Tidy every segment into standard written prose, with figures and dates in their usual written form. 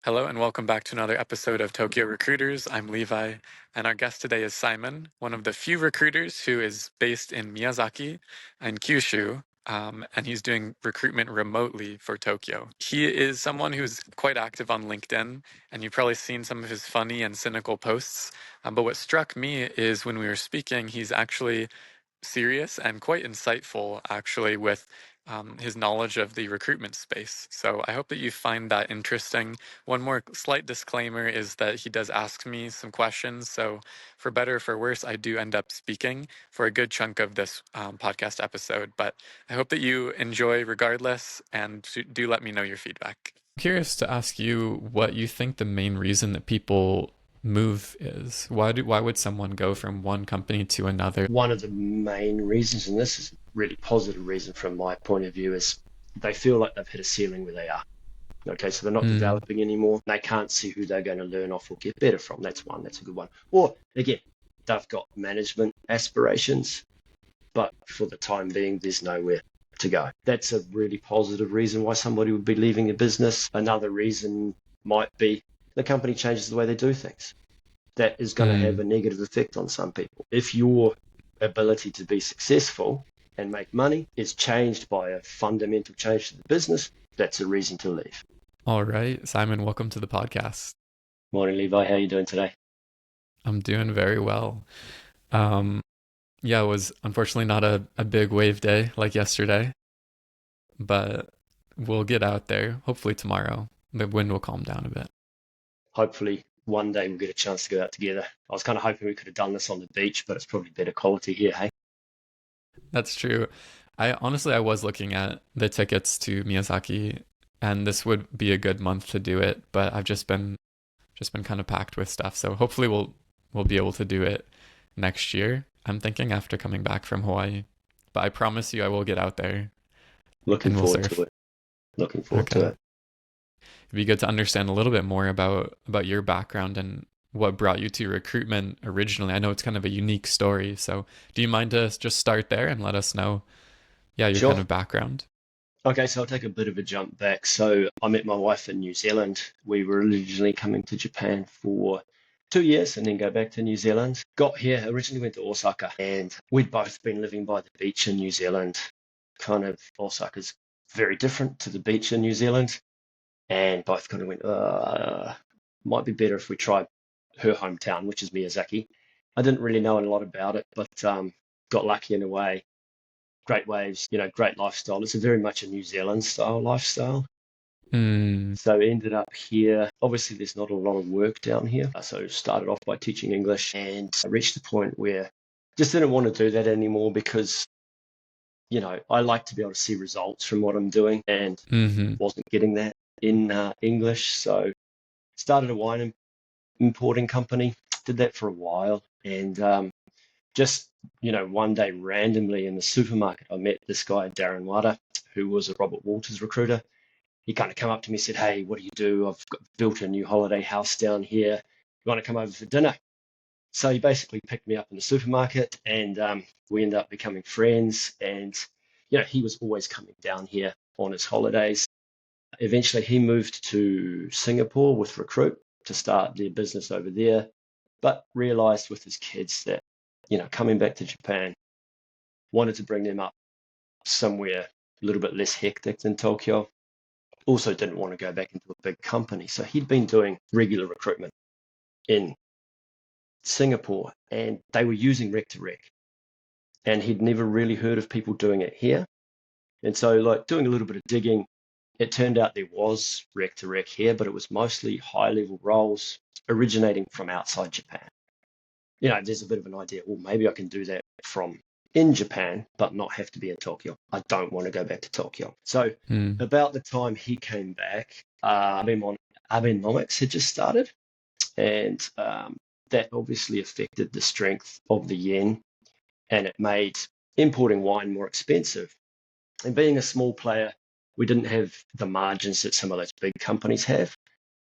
Hello and welcome back to another episode of Tokyo Recruiters. I'm Levi, and our guest today is Simon, one of the few recruiters who is based in Miyazaki and Kyushu, and he's doing recruitment remotely for Tokyo. He is someone who's quite active on LinkedIn, and you've probably seen some of his funny and cynical posts. But what struck me is when we were speaking, he's actually serious and quite insightful, actually, with his knowledge of the recruitment space. So I hope that you find that interesting. One more slight disclaimer is that he does ask me some questions. So for better or for worse, I do end up speaking for a good chunk of this podcast episode. But I hope that you enjoy regardless, and do let me know your feedback. I'm curious to ask you what you think the main reason that people move is. Why would someone go from one company to another? One of the main reasons, and this is a really positive reason from my point of view, is they feel like they've hit a ceiling where they are. Okay, so they're not developing anymore. They can't see who they're going to learn off or get better from. That's a good one. Or again, they've got management aspirations, but for the time being, there's nowhere to go. That's a really positive reason why somebody would be leaving a business. Another reason might be the company changes the way they do things. That is going to have a negative effect on some people. If your ability to be successful and make money is changed by a fundamental change to the business, that's a reason to leave. All right, Simon, welcome to the podcast. Morning, Levi. How are you doing today? I'm doing very well. Yeah, it was unfortunately not a big wave day like yesterday, but we'll get out there. Hopefully tomorrow, the wind will calm down a bit. Hopefully one day we'll get a chance to go out together. I was kind of hoping we could have done this on the beach, but it's probably better quality here, hey? That's true. I was looking at the tickets to Miyazaki, and this would be a good month to do it, but I've just been kind of packed with stuff. So hopefully we'll be able to do it next year. I'm thinking after coming back from Hawaii, but I promise you I will get out there. Looking forward to it. Looking forward to it. It'd be good to understand a little bit more about your background and what brought you to recruitment originally. I know it's kind of a unique story, so do you mind to just start there and let us know, your kind of background? Okay, so I'll take a bit of a jump back. So I met my wife in New Zealand. We were originally coming to Japan for 2 years and then go back to New Zealand. Got here, originally went to Osaka, and we'd both been living by the beach in New Zealand. Kind of Osaka's very different to the beach in New Zealand. And both kind of went, might be better if we try her hometown, which is Miyazaki. I didn't really know a lot about it, but got lucky in a way. Great waves, great lifestyle. It's a very much a New Zealand style lifestyle. So ended up here. Obviously, there's not a lot of work down here. So started off by teaching English, and I reached a point where just didn't want to do that anymore because, I like to be able to see results from what I'm doing, and wasn't getting that in English. So started a wine importing company, did that for a while, and just one day randomly in the supermarket I met this guy Darren Wada, who was a Robert Walters recruiter. He kind of came up to me and said, "Hey, what do you do? I've built a new holiday house down here. You want to come over for dinner?" So he basically picked me up in the supermarket, and we ended up becoming friends. And he was always coming down here on his holidays. Eventually, he moved to Singapore with Recruit to start their business over there, but realized with his kids that, coming back to Japan, wanted to bring them up somewhere a little bit less hectic than Tokyo. Also didn't want to go back into a big company. So he'd been doing regular recruitment in Singapore, and they were using Rec2Rec. And he'd never really heard of people doing it here. And so, doing a little bit of digging, it turned out there was Rec2Rec here, but it was mostly high-level roles originating from outside Japan. There's a bit of an idea, well, maybe I can do that from in Japan, but not have to be in Tokyo. I don't want to go back to Tokyo. So about the time he came back, Abenomics had just started, and that obviously affected the strength of the yen, and it made importing wine more expensive. And being a small player, we didn't have the margins that some of those big companies have.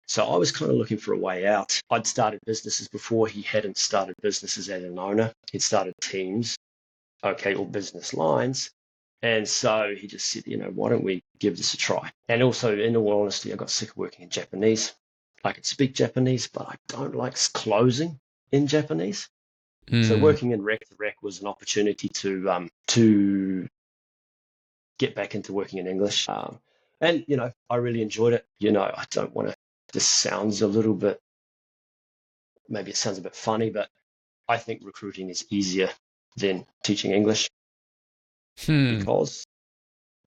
So I was kind of looking for a way out. I'd started businesses before. He hadn't started businesses as an owner. He'd started teams, or business lines. And so he just said, why don't we give this a try? And also, in all honesty, I got sick of working in Japanese. I can speak Japanese, but I don't like closing in Japanese. So Mm. working in Rec2Rec was an opportunity to get back into working in English. And I really enjoyed it. I don't want to. This sounds a little bit. Maybe it sounds a bit funny, but I think recruiting is easier than teaching English Hmm. because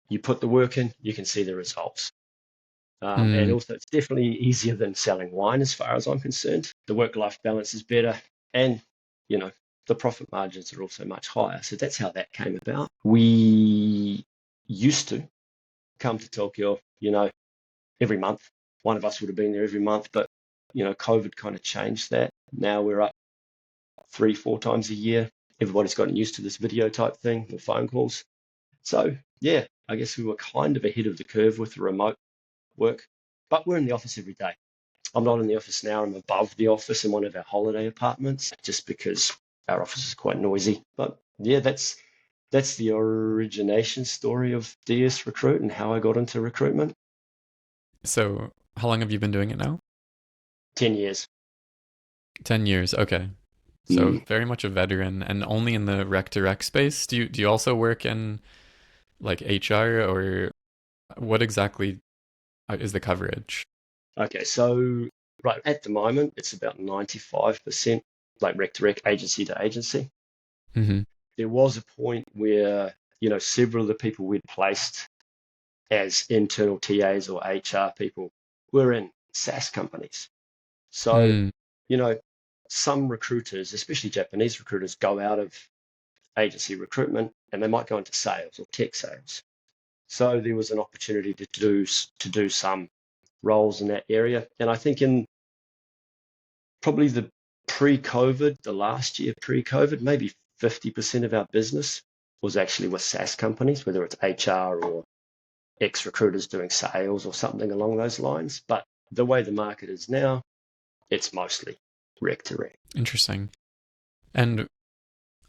you put the work in, you can see the results. And Mm. also, it's definitely easier than selling wine, as far as I'm concerned. The work-life balance is better, and you know the profit margins are also much higher. So that's how that came about. We used to come to Tokyo, every month. One of us would have been there every month, but COVID kind of changed that. Now we're up 3, 4 times a year. Everybody's gotten used to this video type thing, the phone calls. So yeah, I guess we were kind of ahead of the curve with the remote work, but we're in the office every day. I'm not in the office now. I'm above the office in one of our holiday apartments just because our office is quite noisy. But yeah, that's the origination story of DS Recruit and how I got into recruitment. So, how long have you been doing it now? 10 years. 10 years. Okay. So, Mm. very much a veteran and only in the rec-to-rec space. Do you also work in like HR, or what exactly is the coverage? Okay, so right at the moment, it's about 95% like rec to rec, agency to agency. Hmm. There was a point where, several of the people we'd placed as internal TAs or HR people were in SaaS companies. So, Mm. you know, some recruiters, especially Japanese recruiters, go out of agency recruitment and they might go into sales or tech sales. So there was an opportunity to do some roles in that area. And I think in probably the last year pre-COVID, maybe 50% of our business was actually with SaaS companies, whether it's HR or ex-recruiters doing sales or something along those lines. But the way the market is now, it's mostly rec to rec. Interesting. And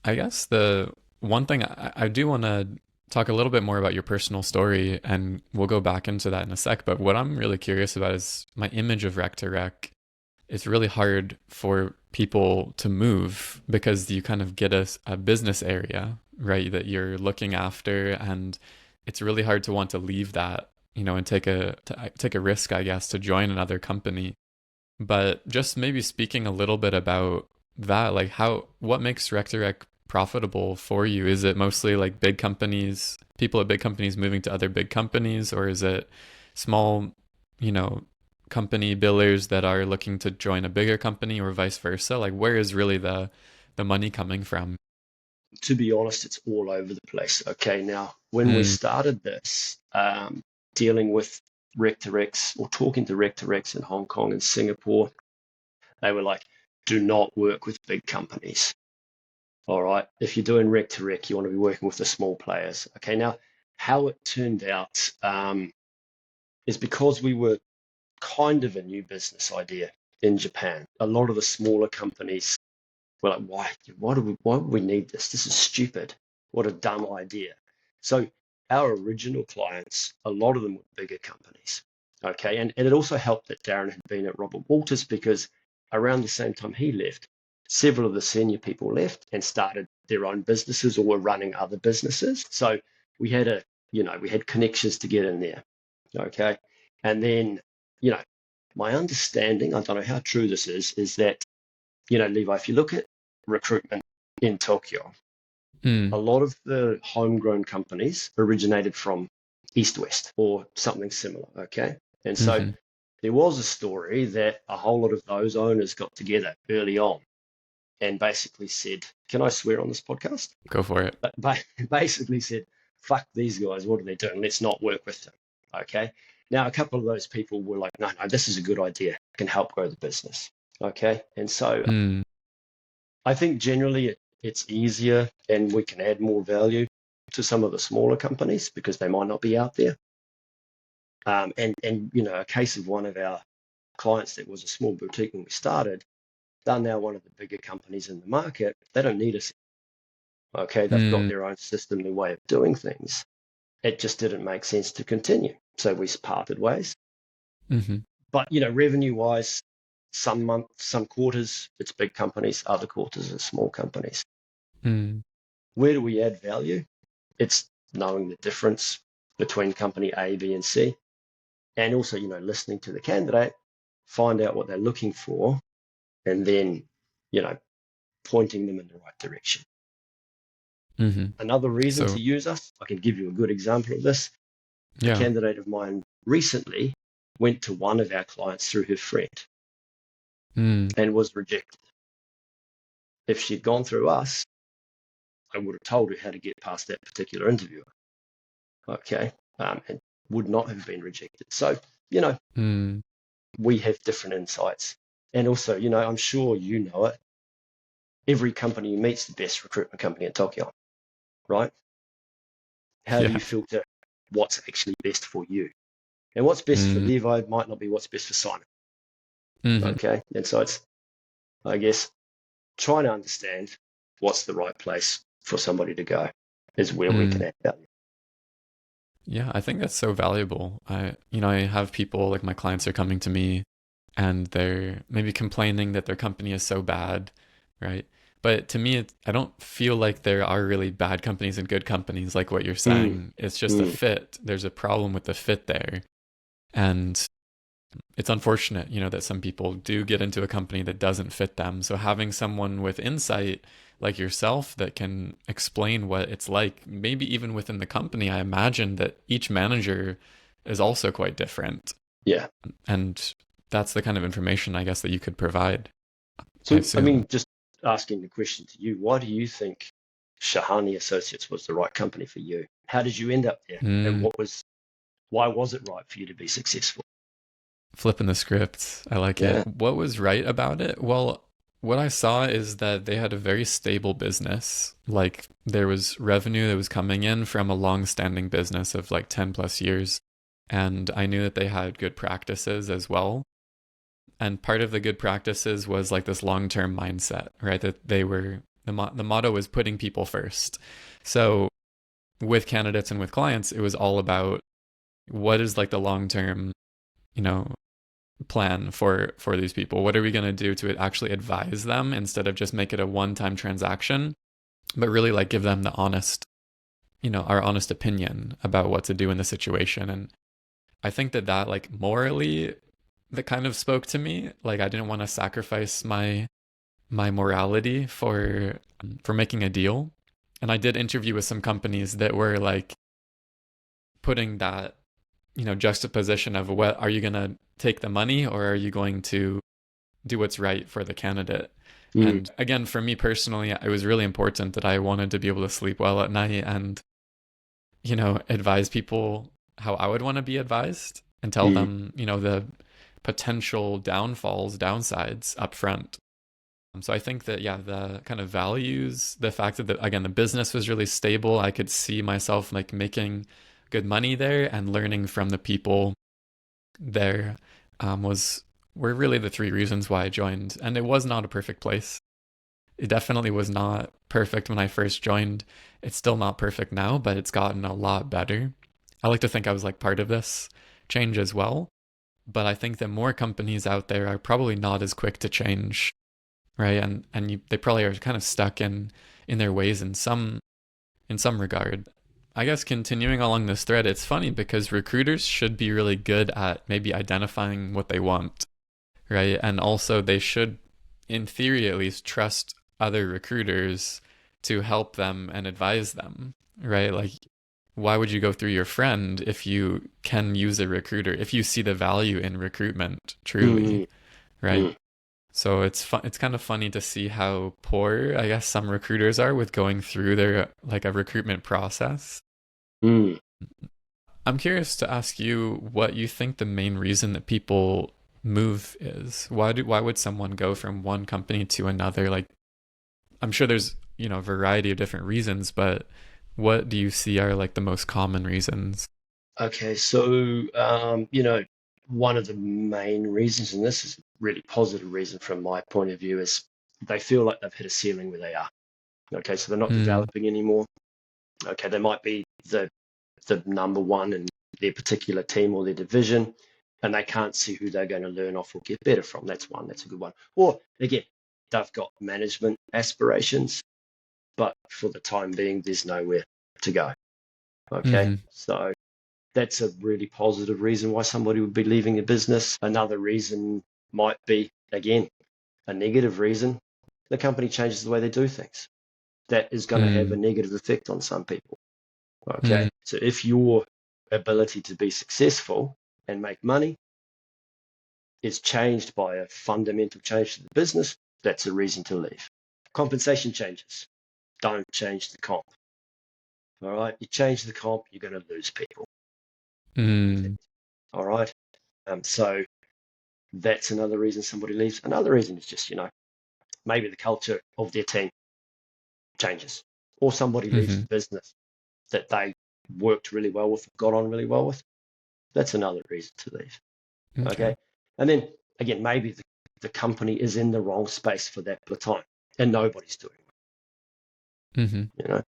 I guess the one thing I do want to talk a little bit more about your personal story, and we'll go back into that in a sec. But what I'm really curious about is my image of Rec to Rec. It's really hard for people to move because you kind of get a business area, right, that you're looking after, and it's really hard to want to leave that, and take a risk, I guess, to join another company. But just maybe speaking a little bit about that, like what makes Rec2Rec profitable for you? Is it mostly like big companies, people at big companies moving to other big companies, or is it small, you know, company billers that are looking to join a bigger company, or vice versa? Like, where is really the money coming from? To be honest, it's all over the place. Okay, now when we Mm. started this, dealing with rec to recs or talking to rec to recs in Hong Kong and Singapore, they were like, do not work with big companies. All right. If you're doing rec to rec, you want to be working with the small players. Okay. Now, how it turned out is because we were kind of a new business idea in Japan. A lot of the smaller companies were like, why do we need this? This is stupid. What a dumb idea. So our original clients, a lot of them were bigger companies. Okay. And it also helped that Darren had been at Robert Walters because around the same time he left, several of the senior people left and started their own businesses or were running other businesses. So we had we had connections to get in there. Okay. And then, you know, my understanding, I don't know how true this is that, Levi, if you look at recruitment in Tokyo, a Mm. lot of the homegrown companies originated from East West or something similar. Okay. And so Hmm. there was a story that a whole lot of those owners got together early on and basically said, can I swear on this podcast? Go for it. But basically said, fuck these guys, what are they doing? Let's not work with them. Okay. Now, a couple of those people were like, no, this is a good idea. It can help grow the business. Okay. And so Mm. I think generally it's easier and we can add more value to some of the smaller companies because they might not be out there. And a case of one of our clients that was a small boutique when we started, they're now one of the bigger companies in the market. They don't need us. Okay, they've got Mm. their own system, their way of doing things. It just didn't make sense to continue. So we parted ways. Hmm. But revenue wise, some months, some quarters, it's big companies, other quarters are small companies. Mm. Where do we add value? It's knowing the difference between company A, B, and C, and also, listening to the candidate, find out what they're looking for, and then, pointing them in the right direction. Mm-hmm. Another reason So to use us, I can give you a good example of this. A yeah. candidate of mine recently went to one of our clients through her friend Mm. and was rejected. If she'd gone through us, I would have told her how to get past that particular interviewer. Okay. And would not have been rejected. So, Mm. we have different insights. And also, I'm sure you know it. Every company you meet's the best recruitment company in Tokyo, right? How do you Yeah. filter what's actually best for you? And what's best for Mm. Levi might not be what's best for Simon. Mm-hmm. Okay. And so it's, I guess, trying to understand what's the right place for somebody to go is where we can Mm. add value. Yeah, I think that's so valuable. I have people like my clients are coming to me and they're maybe complaining that their company is so bad, right? But to me, I don't feel like there are really bad companies and good companies like what you're Mm, saying. It's just a mm, fit. There's a problem with the fit there. And it's unfortunate, that some people do get into a company that doesn't fit them. So having someone with insight like yourself that can explain what it's like, maybe even within the company, I imagine that each manager is also quite different. yeah. And that's the kind of information I guess that you could provide, I So, I assume. mean, just asking the question to you, why do you think Shahani Associates was the right company for you? How did you end up there? And Mm, why was it right for you to be successful? flipping the script. I like Yeah. it. What was right about it? Well, what I saw is that they had a very stable business. Like there was revenue that was coming in from a long-standing business of like 10 plus years. And I knew that they had good practices as well. And part of the good practices was like this long-term mindset, right? That they were the motto was putting people first. So with candidates and with clients, it was all about what is like the long-term, you know, plan for these people. What are we going to do to actually advise them instead of just make it a one-time transaction, but really like give them the honest, our honest opinion about what to do in the situation. And I think that like morally that kind of spoke to me. Like I didn't want to sacrifice my morality for making a deal. And I did interview with some companies that were like putting that, juxtaposition of what are you going to take the money or are you going to do what's right for the candidate. Mm, And again, for me personally, it was really important that I wanted to be able to sleep well at night and, advise people how I would want to be advised and tell mm, them, the potential downfalls, downsides up front. So I think that, yeah, the kind of values, the fact that, again, the business was really stable. I could see myself like making good money there and learning from the people there was were really the three reasons why I joined. And it was not a perfect place. It definitely was not perfect when I first joined. It's still not perfect now, but it's gotten a lot better. I like to think I was like part of this change as well. But I think that more companies out there are probably not as quick to change, right? And they probably are kind of stuck in their ways in some regard. I guess continuing along this thread, it's funny because recruiters should be really good at maybe identifying what they want, right? And also they should, in theory at least, trust other recruiters to help them and advise them, right? Like, why would you go through your friend if you can use a recruiter, if you see the value in recruitment truly, mm, right? mm, So it's kind of funny to see how poor I guess some recruiters are with going through their like a recruitment process. mm. I'm curious to ask you what you think the main reason that people move is. Why would someone go from one company to another? Like I'm sure there's, a variety of different reasons, but what do you see are like the most common reasons? Okay, so one of the main reasons, and this is a really positive reason from my point of view, is they feel like they've hit a ceiling where they are. Okay, so they're not Mm, developing anymore. Okay, they might be the number one in their particular team or their division. and they can't see who they're going to learn off or get better from. That's one. That's a good one. Or again, they've got management aspirations, but for the time being, there's nowhere to go. Okay. Mm-hmm. So that's a really positive reason why somebody would be leaving a business. Another reason might be, again, a negative reason. The company changes the way they do things. That is going to have a negative effect on some people. Okay. So if your ability to be successful and make money is changed by a fundamental change to the business, that's a reason to leave. Compensation changes. Don't change the comp. All right. You change the comp, you're going to lose people. Mm. All right. So that's another reason somebody leaves. Another reason is just, maybe the culture of their team changes, or somebody leaves Mm-hmm. the business that they worked really well with, got on really well with. That's another reason to leave. Okay. Okay. And then again, maybe the company is in the wrong space for that time and nobody's doing Mm-hmm. it,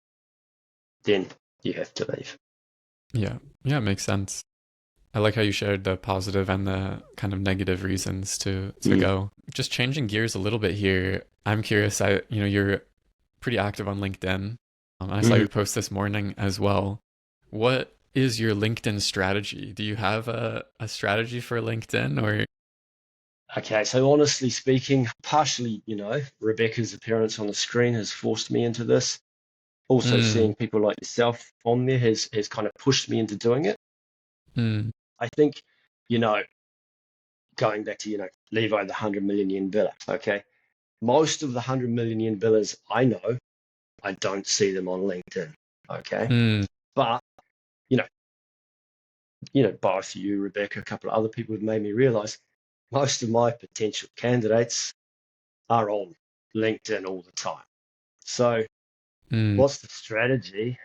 then you have to leave. Yeah. Yeah, it makes sense. I like how you shared the positive and the kind of negative reasons to Mm. go. Just changing gears a little bit here. I'm curious. You're pretty active on LinkedIn. And I saw Mm. your post this morning as well. What is your LinkedIn strategy? Do you have a strategy for LinkedIn or? Okay, so honestly speaking, partially, Rebecca's appearance on the screen has forced me into this. Also, Mm, seeing people like yourself on there has kind of pushed me into doing it. mm, I think, you know, going back to, Levi, the 100 million yen biller, okay? Most of the 100 million yen billers I know, I don't see them on LinkedIn, okay? mm, But, you know, both you, Rebecca, a couple of other people have made me realize most of my potential candidates are on LinkedIn all the time. So mm, what's the strategy?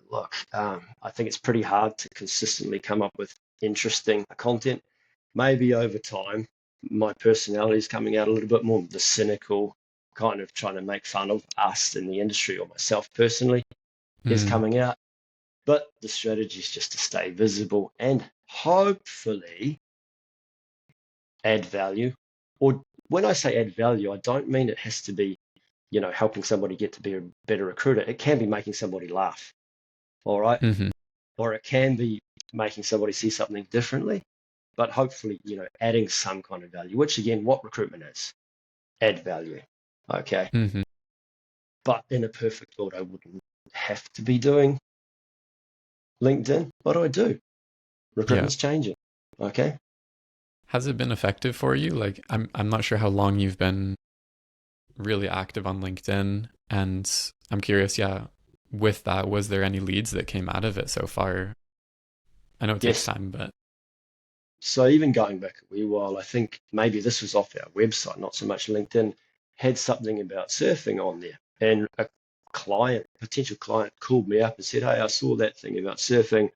Look, I think it's pretty hard to consistently come up with interesting content. Maybe over time, my personality is coming out a little bit more. The cynical kind of trying to make fun of us in the industry or myself personally is mm. coming out. But the strategy is just to stay visible and hopefully add value. Or when I say add value, I don't mean it has to be, helping somebody get to be a better recruiter. It can be making somebody laugh, all right? Mm-hmm. Or it can be making somebody see something differently, but hopefully, adding some kind of value, which again, what recruitment is, add value, okay? Mm-hmm. But in a perfect world, I wouldn't have to be doing LinkedIn, but I do. Yeah. Recruitment's changing, okay? Has it been effective for you? Like, I'm not sure how long you've been really active on LinkedIn, and I'm curious, yeah, with that, was there any leads that came out of it so far? I know it takes Yes. time, but So even going back a wee while, I think maybe this was off our website, not so much LinkedIn, had something about surfing on there. And a potential client called me up and said, hey, I saw that thing about surfing.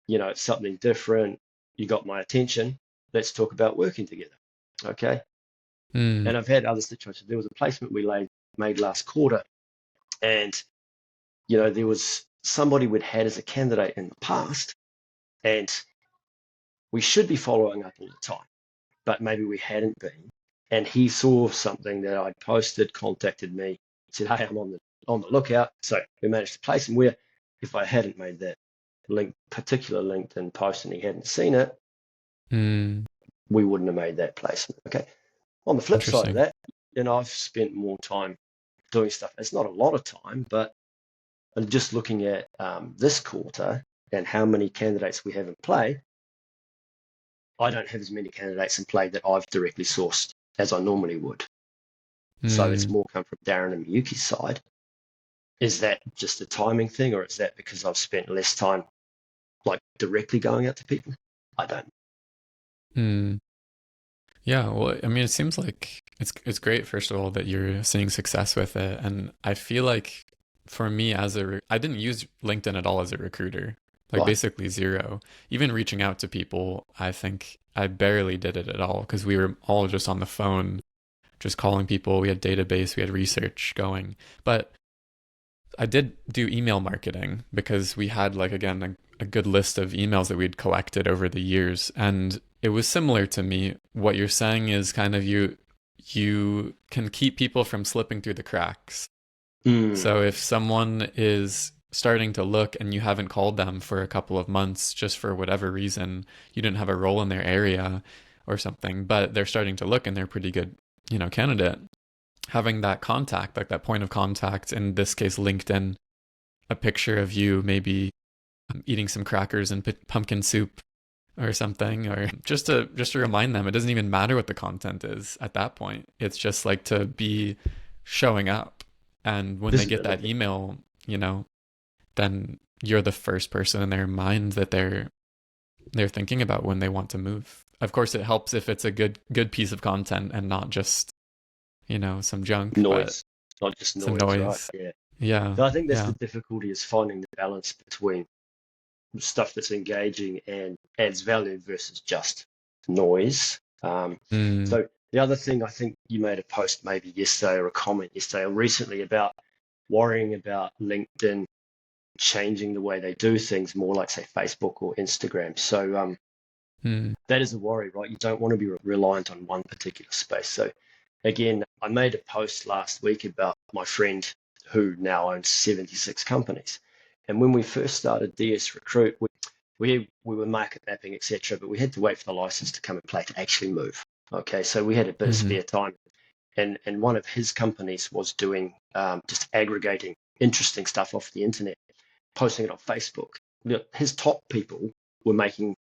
It's something different. You got my attention. Let's talk about working together. Okay. mm, And I've had other situations. There was a placement we made last quarter, and there was somebody we'd had as a candidate in the past, and we should be following up all the time, but maybe we hadn't been. And he saw something that I'd posted, contacted me, said, hey, I'm on the lookout. So we managed to place him where if I hadn't made that particular LinkedIn post and he hadn't seen it, mm, we wouldn't have made that placement. Okay. On the flip side of interesting. that, I've spent more time doing stuff. It's not a lot of time, but I'm just looking at this quarter and how many candidates we have in play. I don't have as many candidates in play that I've directly sourced as I normally would. So it's Mm, more come from Darren and Miyuki's side. Is that just a timing thing, or is that because I've spent less time like directly going out to people? I don't. mm. Yeah, well, I mean, it seems like it's great, first of all, that you're seeing success with it. And I feel like for me I didn't use LinkedIn at all as a recruiter, like Right. basically zero. Even reaching out to people, I think I barely did it at all because we were all just on the phone, just calling people. We had database, we had research going. But I did do email marketing because we had, like, again, a good list of emails that we'd collected over the years. And it was similar to me. What you're saying is kind of you can keep people from slipping through the cracks. Mm, So if someone is starting to look and you haven't called them for a couple of months just for whatever reason, you didn't have a role in their area or something, but they're starting to look and they're a pretty good, candidate. Having that contact, like that point of contact, in this case, LinkedIn, a picture of you maybe eating some crackers and pumpkin soup or something, or just to remind them it doesn't even matter what the content is at that point. It's just like to be showing up. And when they get that visibility. email, then you're the first person in their mind that they're thinking about when they want to move. Of course, it helps if it's a good piece of content and not just, some junk, but Noise, not just some noise, right? noise. Yeah. Yeah. So I think that's the Yeah. difficulty, is finding the balance between stuff that's engaging and adds value versus just noise. Mm, So the other thing, I think you made a post maybe yesterday or a comment yesterday or recently about worrying about LinkedIn changing the way they do things more like, say, Facebook or Instagram. So mm, that is a worry, right? You don't want to be reliant on one particular space. So again, I made a post last week about my friend who now owns 76 companies. And when we first started DS Recruit, we were market mapping, etc., but we had to wait for the license to come in play to actually move. Okay, so we had a bit of mm-hmm, spare time. And one of his companies was doing just aggregating interesting stuff off the internet, posting it on Facebook. His top people were making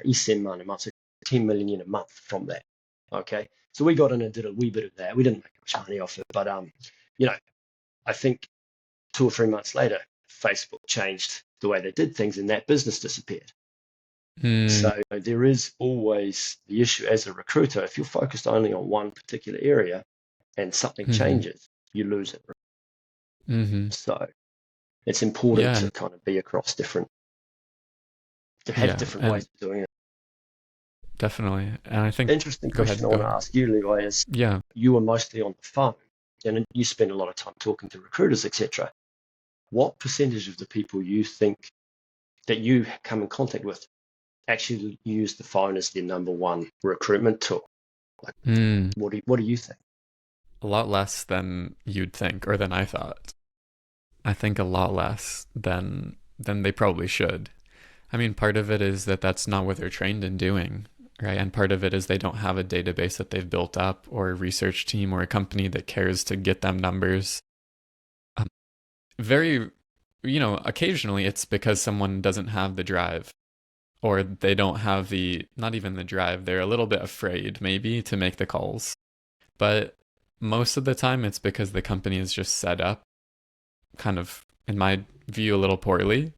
East money, so 10 million in a month from that. Okay, so we got in and did a wee bit of that. We didn't make much money off it, but you know, I think 2 or 3 months later, Facebook changed the way they did things, and that business disappeared. mm, So there is always the issue as a recruiter. If you're focused only on one particular area and something mm-hmm, changes, you lose it. mm-hmm. So it's important Yeah. to kind of be across to have Yeah. different ways And of doing it. definitely. And I think, Interesting go question ahead, I go want to ahead. ask you, Levi, is Yeah. you were mostly on the phone and you spend a lot of time talking to recruiters, etc. What percentage of the people you think that you come in contact with actually use the phone as their number one recruitment tool? Like, Mm, what do you think? a lot less than you'd think or than I thought. I think a lot less than they probably should. I mean, part of it is that that's not what they're trained in doing, right? And part of it is they don't have a database that they've built up or a research team or a company that cares to get them numbers. Um, very, occasionally it's because someone doesn't have the drive or they don't have not even the drive. They're a little bit afraid maybe to make the calls. But most of the time it's because the company is just set up kind of, in my view, a little poorly.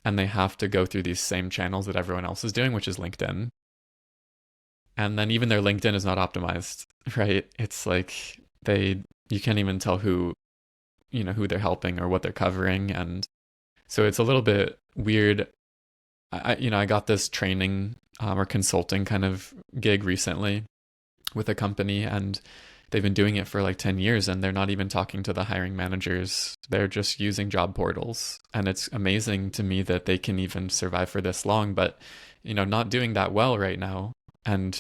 And they have to go through these same channels that everyone else is doing, which is LinkedIn. And then even their LinkedIn is not optimized, right? It's like you can't even tell who they're helping or what they're covering. And so it's a little bit weird. I got this training or consulting kind of gig recently with a company, and they've been doing it for like 10 years and they're not even talking to the hiring managers. They're just using job portals. And it's amazing to me that they can even survive for this long, but not doing that well right now. And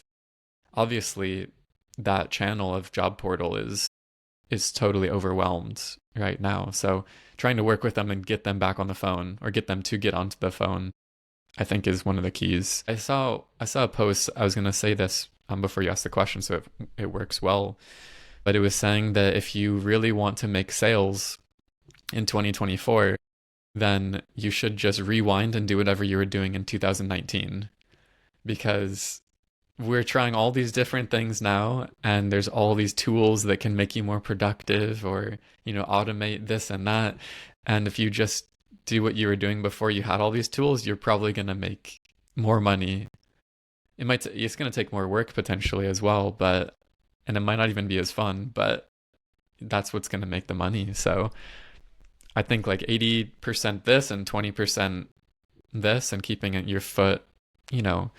obviously that channel of job portal is totally overwhelmed right now. So trying to work with them and get them back on the phone or get them to get onto the phone, I think is one of the keys. I saw a post. I was gonna say this before you asked the question, so it works well. But it was saying that if you really want to make sales in 2024, then you should just rewind and do whatever you were doing in 2019, because we're trying all these different things now, and there's all these tools that can make you more productive or automate this and that. And if you just do what you were doing before you had all these tools, you're probably going to make more money. It's going to take more work potentially as well, but and it might not even be as fun, but that's what's going to make the money. So I think like 80% this and 20% this, and keeping your foot, you know,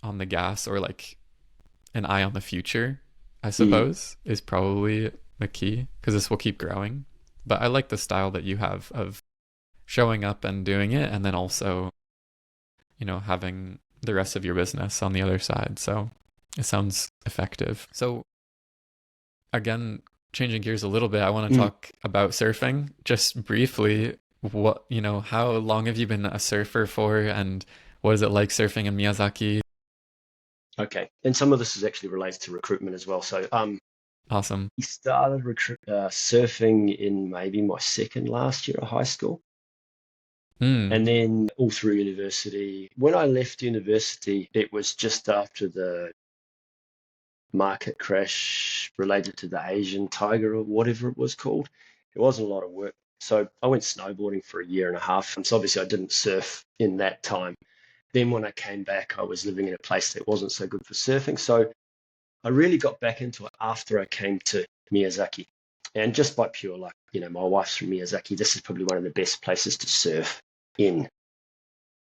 on the gas, or like an eye on the future, I Mm. suppose, is probably the key, because this will keep growing. But I like the style that you have of showing up and doing it, and then also, having the rest of your business on the other side. So it sounds effective. So again, changing gears a little bit, I want to Mm. talk about surfing just briefly. What, how long have you been a surfer for, and what is it like surfing in Miyazaki? Okay. And some of this is actually related to recruitment as well. So, Awesome. we started surfing in maybe my second last year of high school. Hmm. And then all through university. When I left university, it was just after the market crash related to the Asian tiger or whatever it was called. It wasn't a lot of work. So I went snowboarding for a year and a half. And so obviously I didn't surf in that time. Then when I came back, I was living in a place that wasn't so good for surfing. So I really got back into it after I came to Miyazaki. And just by pure luck, my wife's from Miyazaki. This is probably one of the best places to surf in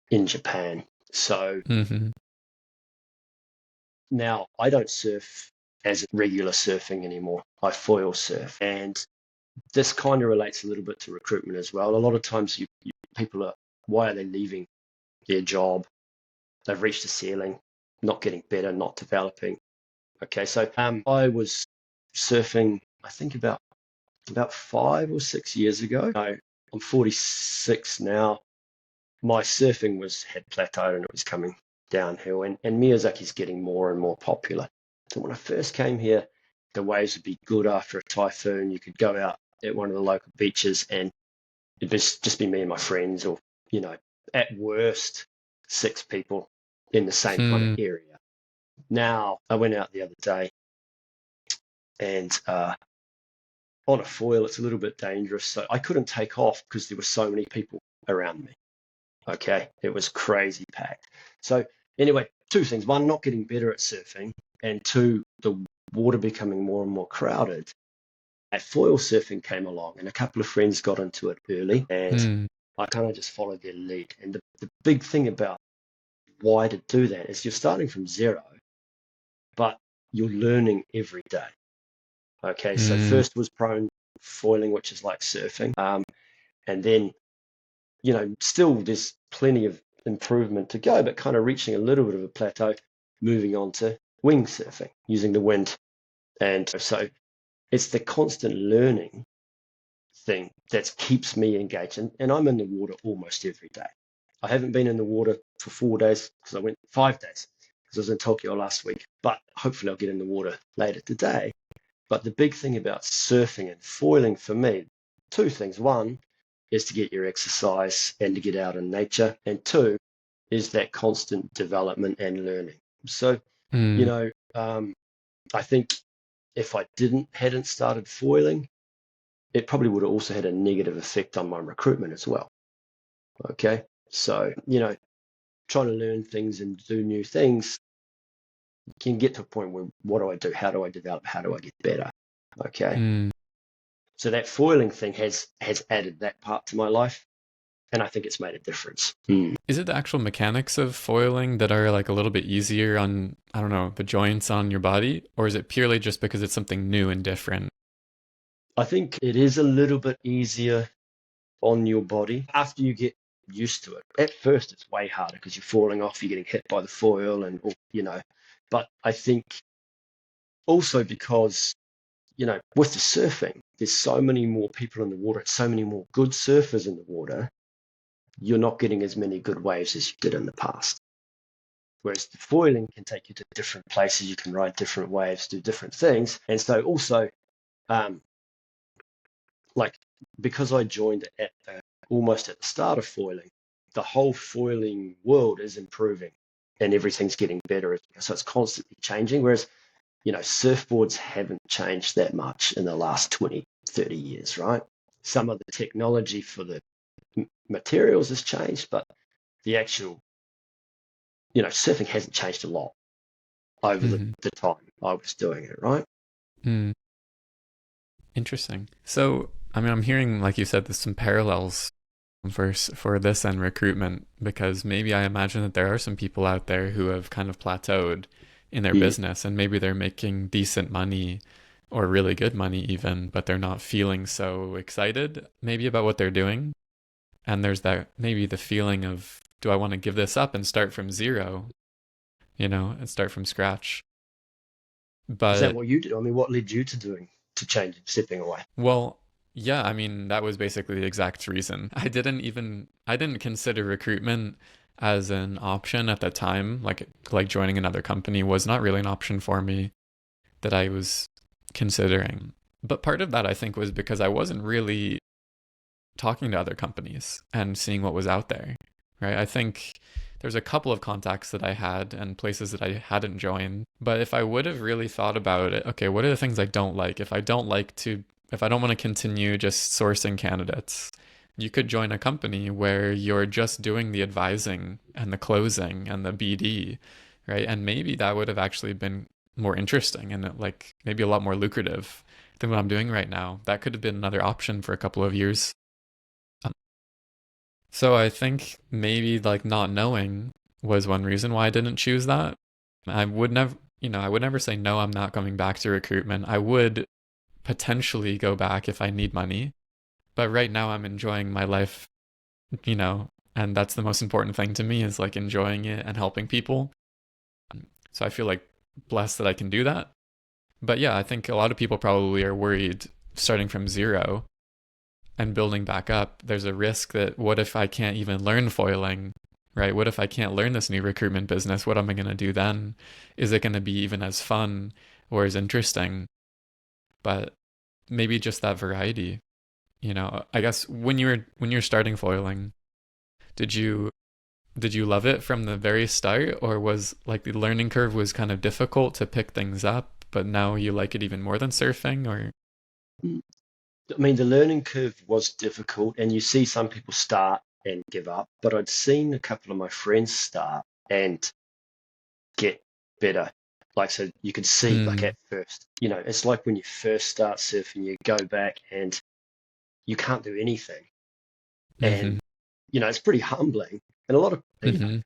in Japan. So Mm-hmm. now I don't surf as regular surfing anymore. I foil surf. And this kind of relates a little bit to recruitment as well. A lot of times people are, why are they leaving their job? They've reached a ceiling, not getting better, not developing. Okay, so I was surfing, I think about 5 or 6 years ago. I'm 46 now. My surfing had plateaued and it was coming downhill, and Miyazaki's getting more and more popular. So when I first came here, the waves would be good after a typhoon. You could go out at one of the local beaches and it'd just be me and my friends, or, at worst, 6 people in the same kind of Hmm. area. Now, I went out the other day and on a foil, it's a little bit dangerous. So I couldn't take off because there were so many people around me. Okay, it was crazy packed. So anyway, two things: one, not getting better at surfing, and two, the water becoming more and more crowded. A foil surfing came along, and a couple of friends got into it early, and Hmm. I kind of just followed their lead. And the big thing about why to do that is you're starting from zero, but you're learning every day. Okay, so Hmm. first was prone foiling, which is like surfing, and then still there's plenty of improvement to go, but kind of reaching a little bit of a plateau, moving on to windsurfing, using the wind. And so it's the constant learning thing that keeps me engaged. And I'm in the water almost every day. I haven't been in the water for 4 days because I went 5 days because I was in Tokyo last week, but hopefully I'll get in the water later today. But the big thing about surfing and foiling for me, two things. One is to get your exercise and to get out in nature. And two is that constant development and learning. So, you Hmm. know, I think if I hadn't started foiling, it probably would have also had a negative effect on my recruitment as well. Okay. So, trying to learn things and do new things can get to a point where what do I do? How do I develop? How do I get better? Okay. Hmm. So that foiling thing has added that part to my life, and I think it's made a difference. Mm. Is it the actual mechanics of foiling that are like a little bit easier on, I don't know, the joints on your body? Or is it purely just because it's something new and different? I think it is a little bit easier on your body after you get used to it. At first, it's way harder because you're falling off, you're getting hit by the foil, and. But I think also because with the surfing, there's so many more people in the water, so many more good surfers in the water. You're not getting as many good waves as you did in the past. Whereas the foiling can take you to different places, you can ride different waves, do different things. And so also, um, like, because I joined almost at the start of foiling, the whole foiling world is improving and everything's getting better. So it's constantly changing. Whereas, surfboards haven't changed that much in the last 20, 30 years, right? Some of the technology for the materials has changed, but the actual, surfing hasn't changed a lot over the, Hmm. the time I was doing it, right? Hmm. Interesting. So, I mean, I'm hearing, like you said, there's some parallels for this and recruitment, because maybe I imagine that there are some people out there who have kind of plateaued in their Mm. business, and maybe they're making decent money or really good money even, but they're not feeling so excited maybe about what they're doing. And there's that maybe the feeling of, do I want to give this up and start from zero? and start from scratch. Is that But what you did? I mean, what led you to change, stepping away? well, yeah, I mean, that was basically the exact reason. I didn't consider recruitment as an option at the time. Like joining another company was not really an option for me that I was considering. But part of that I think was because I wasn't really talking to other companies and seeing what was out there, right? I think there's a couple of contacts that I had and places that I hadn't joined. But if I would have really thought about it, okay, what are the things I don't like? If I don't want to continue just sourcing candidates, you could join a company where you're just doing the advising and the closing and the BD, right? And maybe that would have actually been more interesting and like maybe a lot more lucrative than what I'm doing right now. That could have been another option for a couple of years. So I think maybe like not knowing was one reason why I didn't choose that. I would never say no, I'm not coming back to recruitment. I would potentially go back if I need money, but right now I'm enjoying my life, you know, and that's the most important thing to me is like enjoying it and helping people. So I feel like blessed that I can do that. But yeah, I think a lot of people probably are worried starting from zero and building back up. There's a risk that what if I can't even learn foiling, right? What if I can't learn this new recruitment business? What am I going to do then? Is it going to be even as fun or as interesting? But maybe just that variety. I guess when you're starting foiling, did you did you love it from the very start, or was like the learning curve was kind of difficult to pick things up, but now you like it even more than surfing? Or I mean, the learning curve was difficult, and you see some people start and give up, but I'd seen a couple of my friends start and get better. Like, so you can see, like, mm, at first, it's like when you first start surfing, you go back and you can't do anything. mm-hmm, And, it's pretty humbling. And a lot of, mm-hmm,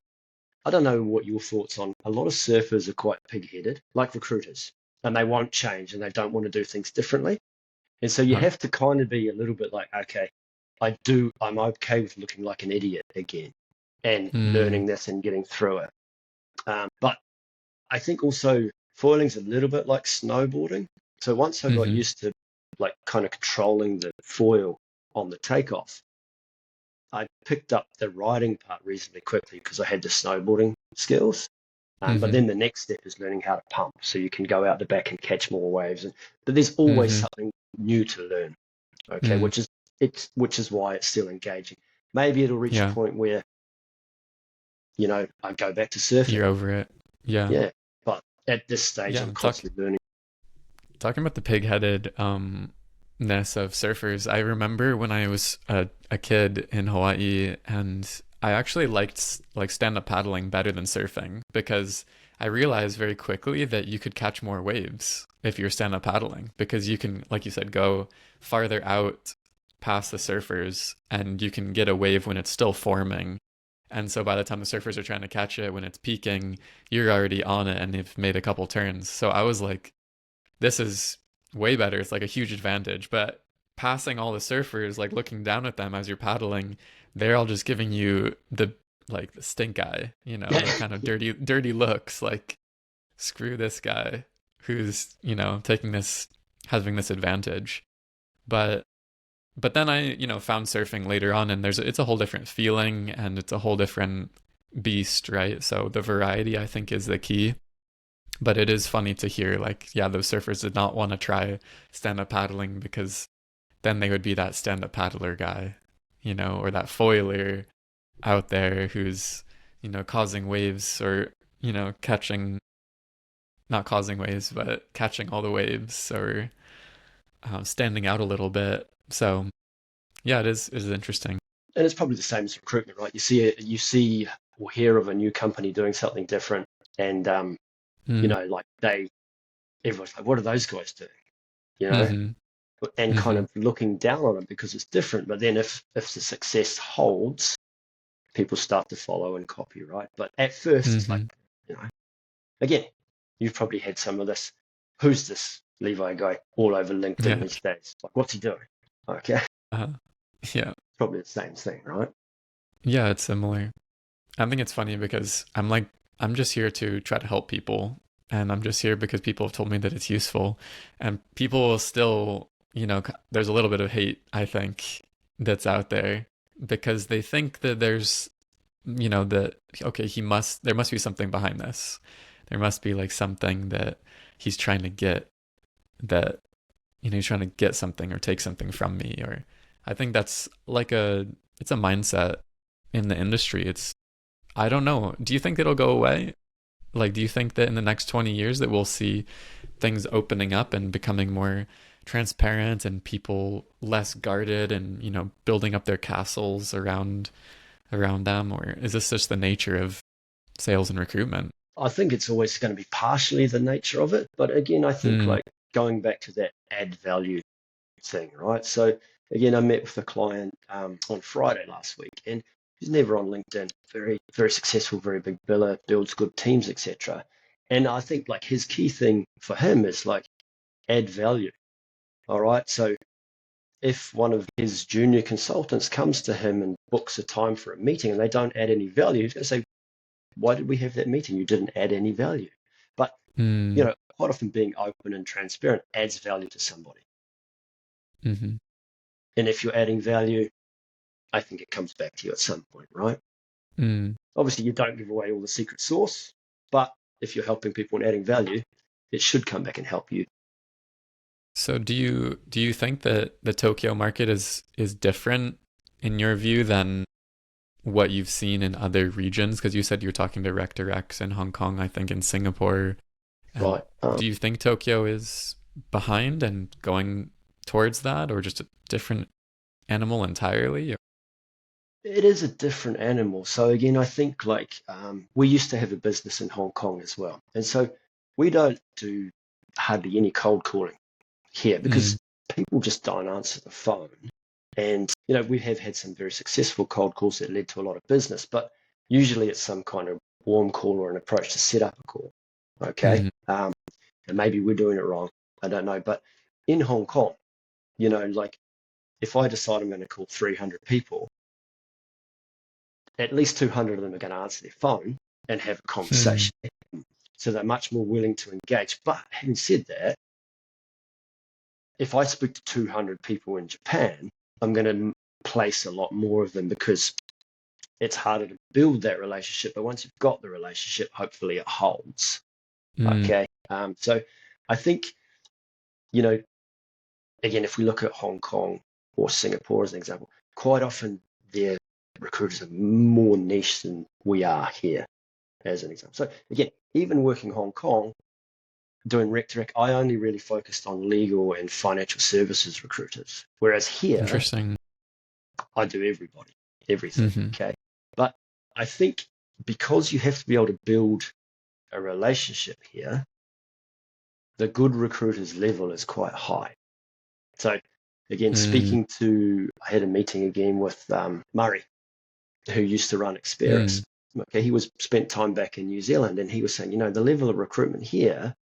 I don't know what your thoughts on, a lot of surfers are quite pig-headed, like recruiters, and they won't change and they don't want to do things differently. And so you uh, have to kind of be a little bit like, okay, I'm okay with looking like an idiot again and mm, learning this and getting through it. But I think also foiling's a little bit like snowboarding. So once I got mm-hmm, used to like kind of controlling the foil on the takeoff, I picked up the riding part reasonably quickly because I had the snowboarding skills. But mm-hmm, then the next step is learning how to pump, so you can go out the back and catch more waves. But there's always mm-hmm, something new to learn. Okay, mm, which is why it's still engaging. Maybe it'll reach a yeah, point where I go back to surfing. you're over it. Yeah, Yeah, but at this stage, yeah. I'm constantly learning. Talking about the pig-headed ness of surfers, I remember when I was a kid in Hawaii, and I actually liked like stand-up paddling better than surfing because I realized very quickly that you could catch more waves if you're stand-up paddling because you can, like you said, go farther out past the surfers and you can get a wave when it's still forming. And so by the time the surfers are trying to catch it when it's peaking, you're already on it and you've made a couple turns. So I was like, this is way better. It's like a huge advantage. But passing all the surfers, like looking down at them as you're paddling, they're all just giving you the stink eye, the kind of dirty looks, like screw this guy who's, having this advantage. But then I, found surfing later on and it's a whole different feeling and it's a whole different beast, right? So the variety I think is the key. But it is funny to hear, like, yeah, those surfers did not want to try stand up paddling because then they would be that stand up paddler guy, or that foiler out there who's, causing waves or, catching, not causing waves, but catching all the waves or standing out a little bit. So, yeah, it is interesting. And it's probably the same as recruitment, right? You see or hear of a new company doing something different, and Mm, like everyone's like, what are those guys doing? You know, mm-hmm, and kind mm-hmm, of looking down on it because it's different. But then if the success holds, people start to follow and copy, right? But at first, it's like, mm-hmm. you know, again, you've probably had some of this. Who's this Levi guy all over LinkedIn Yeah. these days? Like, what's he doing? Okay, Uh, yeah. probably the same thing, right? Yeah, it's similar. I think it's funny because I'm like I'm just here to try to help people. And I'm just here because people have told me that it's useful. And people will still, there's a little bit of hate, I think, that's out there because they think that that, okay, there must be something behind this. There must be like something that he's trying to get, that, he's trying to get something or take something from me. Or I think that's it's a mindset in the industry. I don't know. Do you think it'll go away? Like, do you think that in the next 20 years that we'll see things opening up and becoming more transparent and people less guarded and, building up their castles around them? Or is this just the nature of sales and recruitment? I think it's always going to be partially the nature of it. But again, I think Mm, like going back to that add value thing, right? So again, I met with a client on Friday last week, and he's never on LinkedIn. Very, very successful, very big biller, builds good teams, etc. And I think like his key thing for him is like add value. All right. So if one of his junior consultants comes to him and books a time for a meeting and they don't add any value, he's going to say, why did we have that meeting? You didn't add any value. But, mm, quite often being open and transparent adds value to somebody. mm-hmm, And if you're adding value, I think it comes back to you at some point, right? mm. Obviously, you don't give away all the secret sauce, but if you're helping people and adding value, it should come back and help you. So do you think that the Tokyo market is different in your view than what you've seen in other regions? Because you said you're talking to Rec2Recs in Hong Kong, I think in Singapore. And Right. do you think Tokyo is behind and going towards that, or just a different animal entirely? It is a different animal. So again, I think like we used to have a business in Hong Kong as well. And so we don't do hardly any cold calling here because Mm, people just don't answer the phone. And, we have had some very successful cold calls that led to a lot of business, but usually it's some kind of warm call or an approach to set up a call. Okay. mm, And maybe we're doing it wrong. I don't know. But in Hong Kong, like if I decide I'm going to call 300 people, at least 200 of them are going to answer their phone and have a mm, conversation. So they're much more willing to engage. But having said that, if I speak to 200 people in Japan, I'm going to place a lot more of them because it's harder to build that relationship. But once you've got the relationship, hopefully it holds. mm, Okay. So I think, you know, again, if we look at Hong Kong or Singapore as an example, quite often their recruiters are more niche than we are here, as an example. So again, even working Hong Kong, doing Rec2Rec, I only really focused on legal and financial services recruiters. Whereas here, interesting. I do everybody, everything. Hmm. Okay. But I think because you have to be able to build a relationship here, the good recruiters level is quite high. So again, Mm, I had a meeting again with Murray, who used to run Experis. mm, Okay, he spent time back in New Zealand, and he was saying, the level of recruitment here,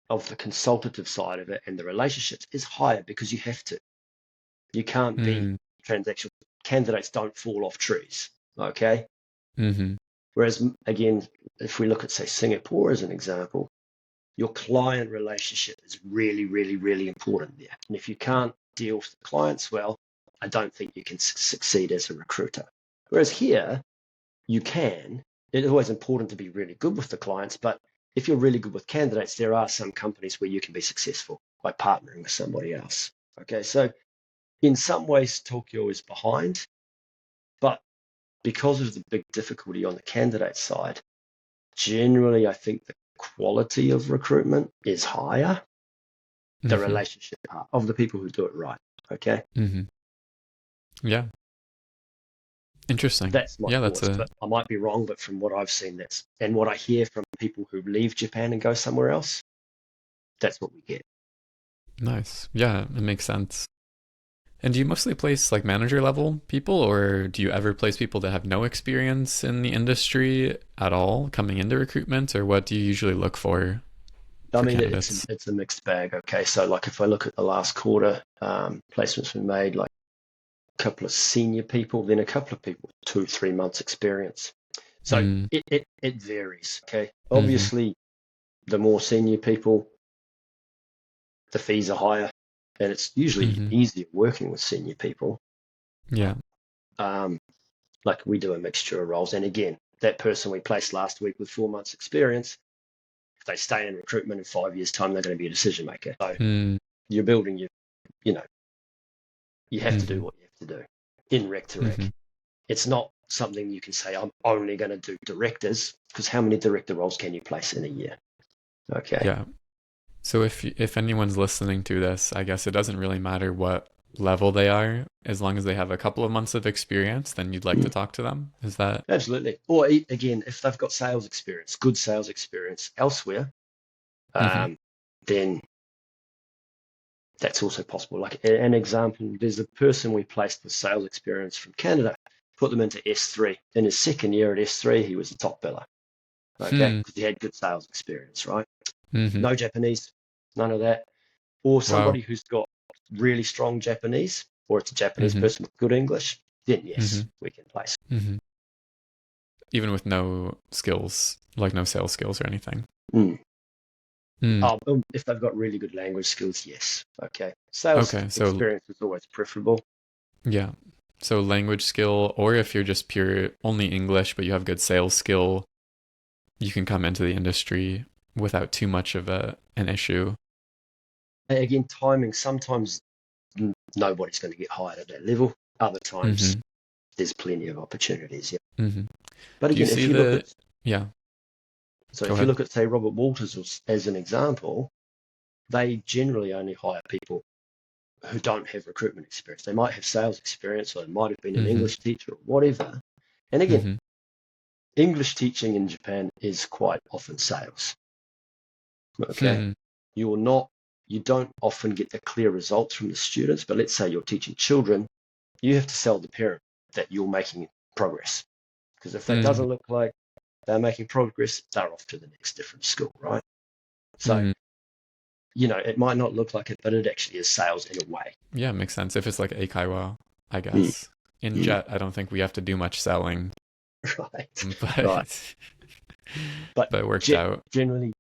of the consultative side of it and the relationships, is higher because you have to. You can't be mm, transactional. Candidates don't fall off trees. Okay. hmm. Whereas again, if we look at say Singapore as an example, your client relationship is really, really, really important there. And if you can't deal with the clients well, I don't think you can succeed as a recruiter. Whereas here, you can. It's always important to be really good with the clients, but if you're really good with candidates, there are some companies where you can be successful by partnering with somebody else. Okay, so in some ways, Tokyo is behind, but because of the big difficulty on the candidate side, generally, I think the quality of recruitment is higher, the Hmm. relationship part of the people who do it right. Okay. Hmm. Yeah, interesting. That's my Yeah, that's thoughts, a but I might be wrong. But from what I've seen, and what I hear from people who leave Japan and go somewhere else, that's what we get. nice. Yeah, it makes sense. And do you mostly place like manager level people, or do you ever place people that have no experience in the industry at all coming into recruitment, or what do you usually look I for mean, candidates? it's a mixed bag. Okay, so like if I look at the last quarter, placements we made, like a couple of senior people, then a couple of people with 2-3 months experience. So Mm, it varies. Okay. mm-hmm, Obviously, the more senior people, the fees are higher, and it's usually mm-hmm. easier working with senior people. Yeah. Um, like we do a mixture of roles. And again, that person we placed last week with 4 months experience, if they stay in recruitment in 5 years' time, they're going to be a decision maker. So Mm, you're building you know, you have to do mm-hmm, what you have to do in Rec2Rec. mm-hmm. It's not something you can say, I'm only going to do directors, because how many director roles can you place in a year? Okay. Yeah. So if anyone's listening to this, I guess it doesn't really matter what level they are, as long as they have a couple of months of experience, then you'd like to Mm, talk to them. Is that? absolutely. Or again, if they've got sales experience, good sales experience elsewhere, Mm-hmm. um, then that's also possible. Like an example, there's a person we placed with sales experience from Canada, put them into S3. In his second year at S3, he was the top biller, okay, Hmm. because he had good sales experience, right? Mm-hmm. No Japanese, none of that. Or Wow. somebody who's got really strong Japanese, or it's a Japanese Mm-hmm. person with good English, then Mm-hmm. yes, we can place. Mm-hmm. Even with no skills, like no sales skills or anything. Mm. Mm. If they've got really good language skills, yes. Okay. Sales Okay. So experience is always preferable. yeah. So language skill, or if you're just pure only English, but you have good sales skill, you can come into the industry without too much of an issue. Again, timing, sometimes nobody's going to get hired at that level. Other times, Mm-hmm. there's plenty of opportunities. Yeah. Mm-hmm. But Do you again, see if you look the? at, Yeah. so Go if you ahead. look at, say, Robert Walters as an example, they generally only hire people who don't have recruitment experience. They might have sales experience, or they might have been an Mm-hmm. English teacher or whatever. And again, Mm-hmm. English teaching in Japan is quite often sales. Okay. Hmm. You're not, you don't often get the clear results from the students, but let's say you're teaching children, you have to sell the parent that you're making progress. Because if that Hmm. doesn't look like they're making progress, they're off to the next different school, right? So, Hmm. it might not look like it, but it actually is sales in a way. Yeah, makes sense. If it's like eikaiwa, I Mm, guess. In mm, Jet, I don't think we have to do much selling, right, right. but But but it worked out. generally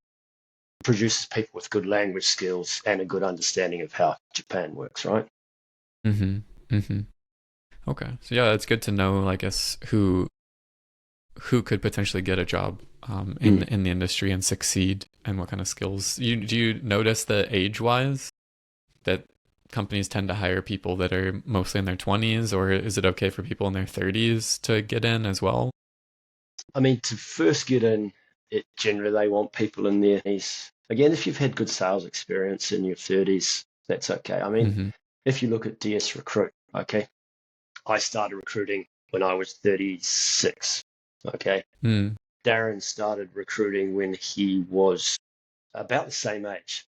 produces people with good language skills and a good understanding of how Japan works, right? Mm-hmm. Mm-hmm. Okay. So yeah, it's good to know, I guess, who could potentially get a job Mm. in the industry and succeed, and what kind of skills. Do you notice that age wise that companies tend to hire people that are mostly in their 20s, or is it okay for people in their 30s to get in as well? I mean, to first get in, it generally they want people in their 30s. Again, if you've had good sales experience in your 30s, that's okay. I mean, Mm-hmm. if you look at DS Recruit, okay, I started recruiting when I was 36. Okay. Mm. Darren started recruiting when he was about the same age,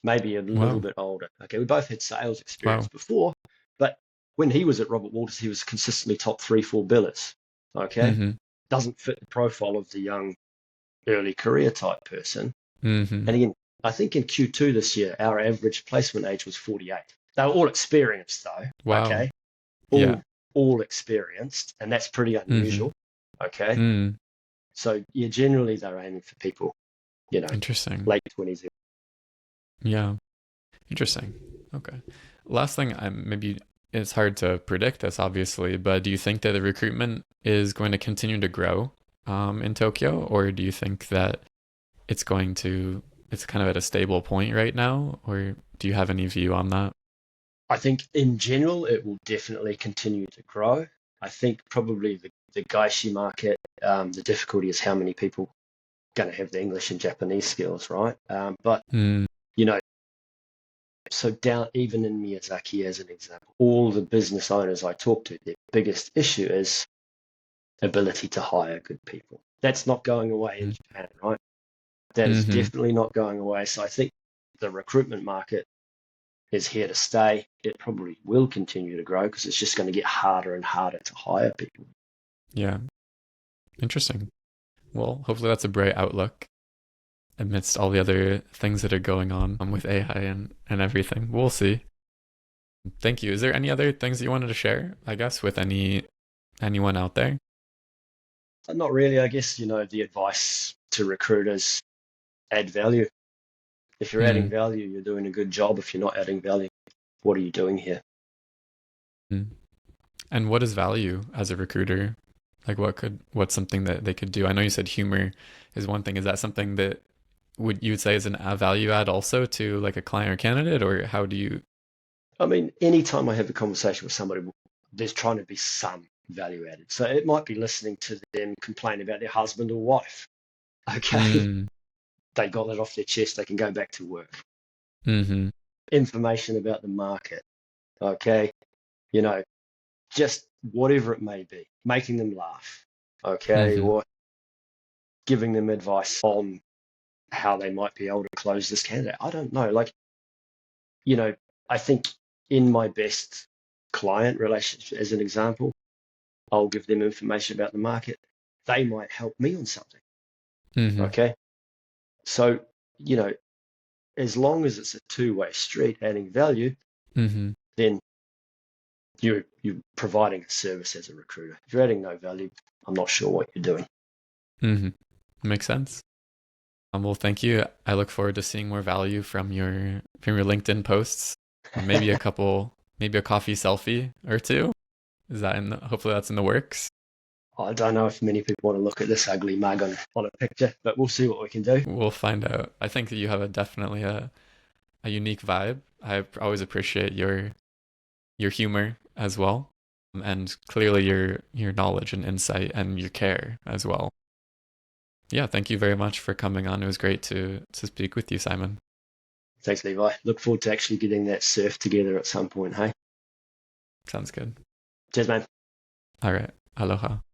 maybe a little Wow. bit older. Okay. We both had sales experience Wow. before, but when he was at Robert Walters, he was consistently top three, four billers. Okay. Mm-hmm. Doesn't fit the profile of the young early career type person. Mm-hmm. And again, I think in Q2 this year, our average placement age was 48. They were all experienced though. Wow. Okay. Yeah. All experienced, and that's pretty Mm-hmm. unusual. Okay. Mm. So yeah, generally they're aiming for people, Interesting. late 20s. Yeah. Interesting. Okay. Last thing, I'm maybe it's hard to predict this, obviously, but do you think that the recruitment is going to continue to grow in Tokyo, or do you think that it's kind of at a stable point right now, or do you have any view on that? I think in general it will definitely continue to grow. I think probably the Gaishi market, the difficulty is how many people going to have the English and Japanese skills, right? But Mm, you know, so down even in Miyazaki as an example, all the business owners I talk to, their biggest issue is ability to hire good people. That's not going away in mm, Japan, right? That is mm-hmm. definitely not going away. So I think the recruitment market is here to stay. It probably will continue to grow because it's just going to get harder and harder to hire people. Yeah. Interesting. Well, hopefully that's a bright outlook amidst all the other things that are going on with AI and everything. We'll see. Thank you. Is there any other things that you wanted to share, I guess, with anyone out there? Not really. I guess, the advice to recruiters, add value. If you're adding Mm. value, you're doing a good job. If you're not adding value, what are you doing here? Mm. And what is value as a recruiter? Like what's something that they could do? I know you said humor is one thing. Is that something that you would say is a value add also to like a client or candidate, or how do you? I mean, anytime I have a conversation with somebody, there's trying to be some value added. So it might be listening to them complain about their husband or wife. Okay. Mm, They got that off their chest. They can go back to work. mm-hmm, Information about the market. Okay. You know, just whatever it may be, making them laugh. Okay. mm-hmm, Or giving them advice on how they might be able to close this candidate. I don't know. Like, you know, I think in my best client relationship, as an example, I'll give them information about the market. They might help me on something. mm-hmm, Okay. So, you know, as long as it's a two-way street adding value, mm-hmm, then you're providing a service as a recruiter. If you're adding no value, I'm not sure what you're doing. mm-hmm. Makes sense. Well, thank you. I look forward to seeing more value from your LinkedIn posts. Maybe maybe a coffee selfie or two. Is that hopefully that's in the works. I don't know if many people want to look at this ugly mug on a picture, but we'll see what we can do. We'll find out. I think that you have definitely a unique vibe. I always appreciate your humor as well, and clearly your knowledge and insight and your care as well. Yeah, thank you very much for coming on. It was great to speak with you, Simon. Thanks, Levi. Look forward to actually getting that surf together at some point, hey? Sounds good. Cheers, man. All right. Aloha.